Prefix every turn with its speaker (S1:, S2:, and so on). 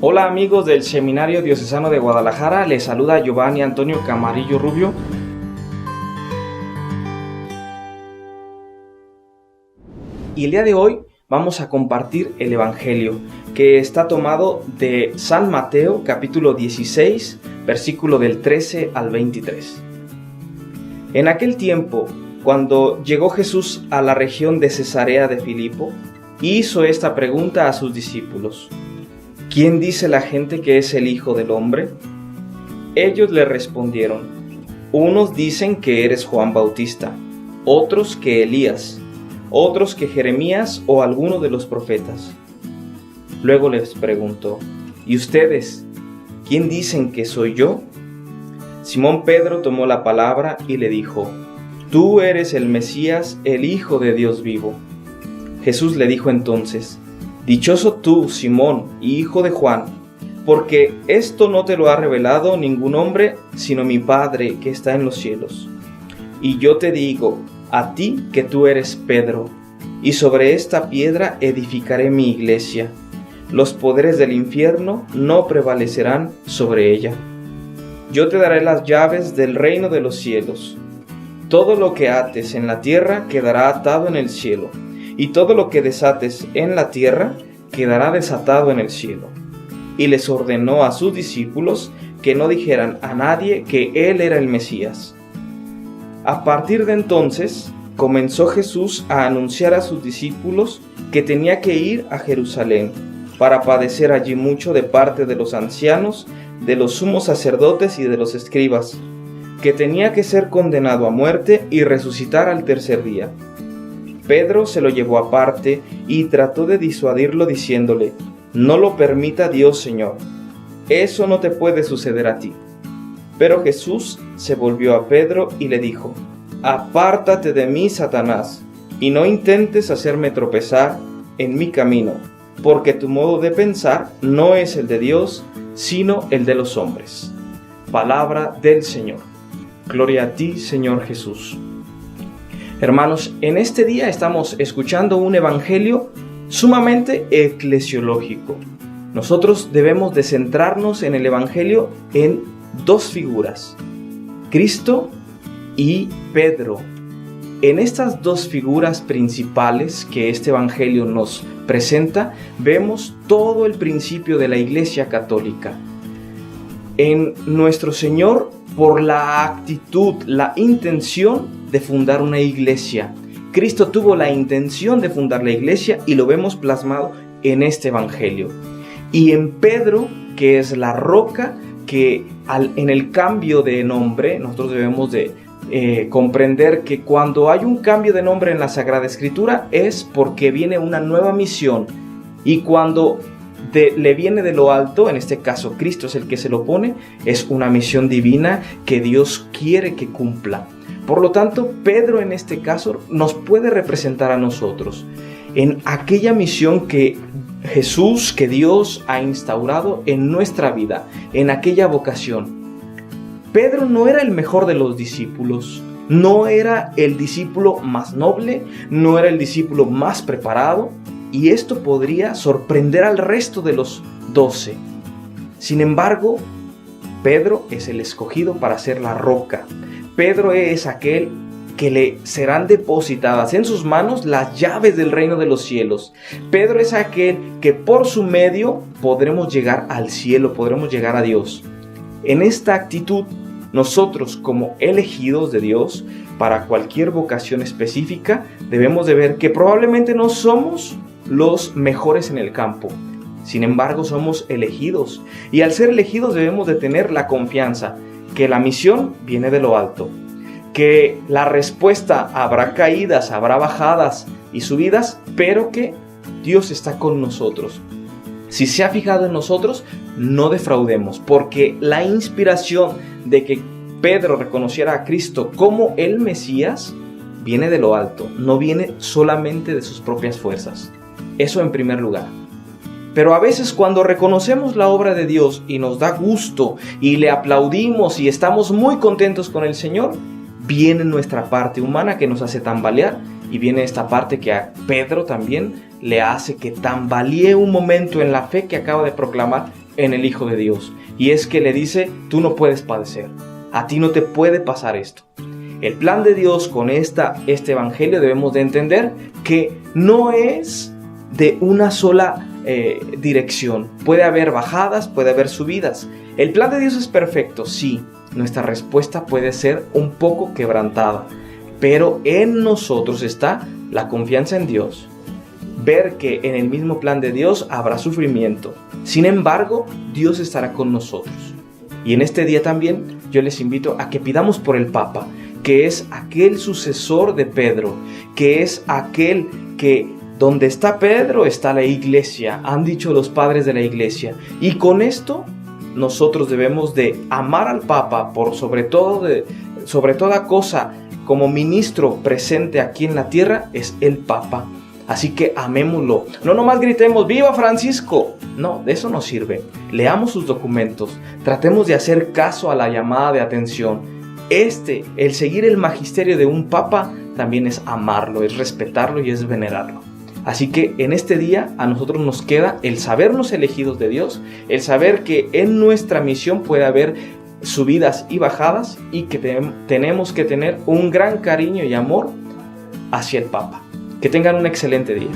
S1: Hola amigos del Seminario Diocesano de Guadalajara, les saluda Giovanni Antonio Camarillo Rubio. Y el día de hoy vamos a compartir el Evangelio, que está tomado de San Mateo, capítulo 16, versículo del 13 al 23. En aquel tiempo, cuando llegó Jesús a la región de Cesarea de Filipo, hizo esta pregunta a sus discípulos: ¿Quién dice la gente que es el Hijo del Hombre? Ellos le respondieron: unos dicen que eres Juan Bautista, otros que Elías, otros que Jeremías o alguno de los profetas. Luego les preguntó: ¿y ustedes? ¿Quién dicen que soy yo? Simón Pedro tomó la palabra y le dijo: Tú eres el Mesías, el Hijo de Dios vivo. Jesús le dijo entonces: Dichoso tú, Simón, hijo de Juan, porque esto no te lo ha revelado ningún hombre, sino mi Padre que está en los cielos. Y yo te digo a ti que tú eres Pedro, y sobre esta piedra edificaré mi iglesia. Los poderes del infierno no prevalecerán sobre ella. Yo te daré las llaves del reino de los cielos. Todo lo que ates en la tierra quedará atado en el cielo, y todo lo que desates en la tierra quedará desatado en el cielo. Y les ordenó a sus discípulos que no dijeran a nadie que él era el Mesías. A partir de entonces, comenzó Jesús a anunciar a sus discípulos que tenía que ir a Jerusalén para padecer allí mucho de parte de los ancianos, de los sumos sacerdotes y de los escribas, que tenía que ser condenado a muerte y resucitar al tercer día. Pedro se lo llevó aparte y trató de disuadirlo diciéndole: No lo permita Dios, Señor, eso no te puede suceder a ti. Pero Jesús se volvió a Pedro y le dijo: Apártate de mí, Satanás, y no intentes hacerme tropezar en mi camino, porque tu modo de pensar no es el de Dios, sino el de los hombres. Palabra del Señor. Gloria a ti, Señor Jesús. Hermanos, en este día estamos escuchando un evangelio sumamente eclesiológico. Nosotros debemos de centrarnos en el evangelio en dos figuras: Cristo y Pedro. En estas dos figuras principales que este evangelio nos presenta, vemos todo el principio de la Iglesia Católica. En nuestro Señor, por la actitud, la intención de fundar una iglesia. Cristo tuvo la intención de fundar la iglesia y lo vemos plasmado en este evangelio. Y en Pedro, que es la roca, que en el cambio de nombre, nosotros debemos de comprender que cuando hay un cambio de nombre en la Sagrada Escritura es porque viene una nueva misión, y cuando le viene de lo alto, en este caso Cristo es el que se lo pone, es una misión divina que Dios quiere que cumpla. Por lo tanto, Pedro en este caso nos puede representar a nosotros en aquella misión que Jesús, que Dios ha instaurado en nuestra vida, en aquella vocación. Pedro no era el mejor de los discípulos, no era el discípulo más noble, no era el discípulo más preparado, y esto podría sorprender al resto de los 12. Sin embargo, Pedro es el escogido para ser la roca. Pedro es aquel que le serán depositadas en sus manos las llaves del reino de los cielos. Pedro es aquel que por su medio podremos llegar al cielo, podremos llegar a Dios. En esta actitud, nosotros como elegidos de Dios para cualquier vocación específica, debemos de ver que probablemente no somos los mejores en el campo. Sin embargo, somos elegidos, y al ser elegidos debemos de tener la confianza que la misión viene de lo alto, que la respuesta habrá caídas, habrá bajadas y subidas, pero que Dios está con nosotros. Si se ha fijado en nosotros, no defraudemos, porque la inspiración de que Pedro reconociera a Cristo como el Mesías viene de lo alto, no viene solamente de sus propias fuerzas. Eso en primer lugar. Pero a veces cuando reconocemos la obra de Dios y nos da gusto y le aplaudimos y estamos muy contentos con el Señor, viene nuestra parte humana que nos hace tambalear, y viene esta parte que a Pedro también le hace que tambalee un momento en la fe que acaba de proclamar en el Hijo de Dios. Y es que le dice, tú no puedes padecer, a ti no te puede pasar esto. El plan de Dios con este evangelio debemos de entender que no es de una sola dirección. Puede haber bajadas, puede haber subidas. El plan de Dios es perfecto, sí. Nuestra respuesta puede ser un poco quebrantada, pero en nosotros está la confianza en Dios. Ver que en el mismo plan de Dios habrá sufrimiento. Sin embargo, Dios estará con nosotros. Y en este día también yo les invito a que pidamos por el Papa, que es aquel sucesor de Pedro, que es aquel que donde está Pedro está la iglesia, han dicho los padres de la iglesia. Y con esto nosotros debemos de amar al Papa por sobre toda cosa. Como ministro presente aquí en la tierra es el Papa. Así que amémoslo. No nomás gritemos ¡Viva Francisco! No, de eso no sirve. Leamos sus documentos. Tratemos de hacer caso a la llamada de atención. El seguir el magisterio de un Papa también es amarlo, es respetarlo y es venerarlo. Así que en este día a nosotros nos queda el sabernos elegidos de Dios, el saber que en nuestra misión puede haber subidas y bajadas y que tenemos que tener un gran cariño y amor hacia el Papa. Que tengan un excelente día.